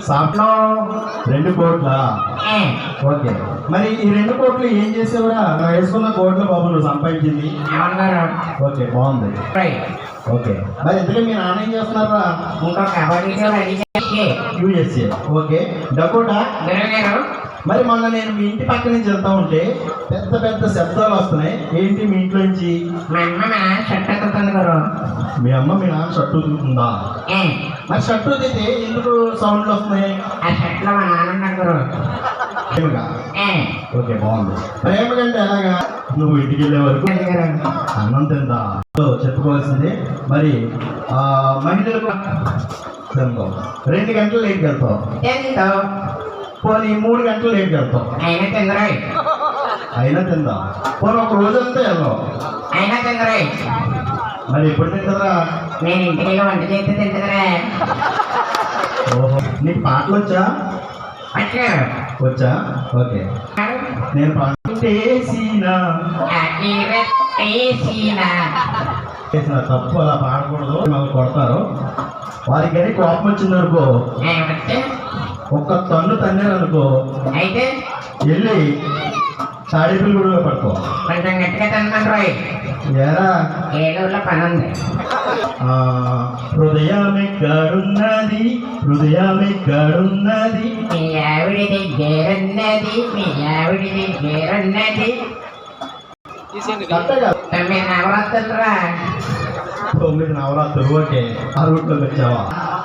సాఫ్ట్లో 2 కోట్ల. ఓకే, మరి ఈ 2 కోట్లు ఏం చేసేవరా? వేసుకున్న కోట్ల బాబు నువ్వు సంపాదించింది. ఓకే, బాగుంది. ఓకే, మరి ఎందుకంటే మీ నాన్న ఏం చేస్తున్నారా? యూఎస్ఏ. Okay, Dakota. మరి మొన్న నేను మీ ఇంటి పక్క నుంచి వెళ్తా ఉంటే పెద్ద పెద్ద శబ్దాలు వస్తున్నాయి. ఏంటి మీ ఇంట్లో నుంచి? మీ అమ్మ మీ నాన్న షర్టు ఉతుకుతుందా? మరి షర్టు ఉతికితే ఎందుకు సౌండ్లు వస్తున్నాయి? ప్రేమగా. ఓకే, బాగుంది. ప్రేమ కంటే ఎలాగా? నువ్వు ఇంటికి వెళ్ళే వరకు అన్నం తిందా? చెప్పుకోవాల్సింది. మరి మహిళలకు 2 గంటలు లేట్కి వెళ్తావు, పోనీ 3 గంటలు లేట్కి వెళ్తావు, అయినా తిందా? పోనీ ఒక రోజంతా వెళ్ళావు, మరి ఎప్పుడు తింటరా? నేను ఇంటికి వంట చేస్తే తింటదరా. ఓహో, నీకు పాటలు వచ్చా? వచ్చా. ఓకే, నేను పాటలు చేసిన తప్పు అలా పాడకూడదు, మళ్ళీ కొడతారు. వారికి కానీ కోపం వచ్చిందనుకో, ఒక్క తన్ను తన్నారనుకో, అయితే వెళ్ళి తాడేపల్లి కూడా పడుకో. కొంచెం గట్టిగా తన్నాను రాయ్. ఏరా ఏలూరులో పని ఉంది. హృదయమెక్కడున్నది, హృదయమెక్కడున్నది, మీ ఆవిడి దగ్గరున్నది, మీ ఆవిడి దగ్గరున్నది. 9 నవరాత్రులు రా. 9 నవరాత్రులు. ఓకే, ఆ రూట్లోకి వచ్చావా?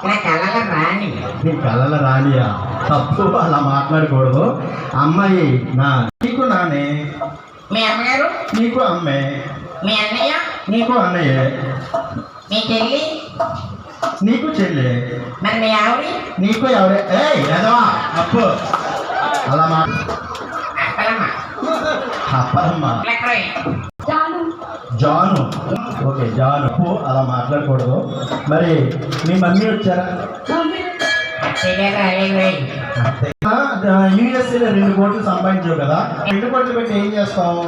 నా కళల రాణి. నీ కళల రానియా? తప్పు, అలా మాట్లాడకూడదు. అమ్మాయి నా నీకు నానే, మీ అమ్మగారు నీకు అమ్మే, మీ అన్నయ్య నీకు అన్నయ్యే, మీ చెల్లి నీకు చెల్లె, మరి మీ ఆవిడ నీకు ఎవరే? ఏదవా అప్పు అలా మా అప్పలమ్మ. జాను. ఓకే, జాను. అలా మాట్లాడకూడదు. మరి మీ మమ్మీ వచ్చారా? యూఎస్ఏలో 2 కోట్లు సంపాదించావు కదా, 2 కోట్లు పెట్టి ఏం చేస్తావు?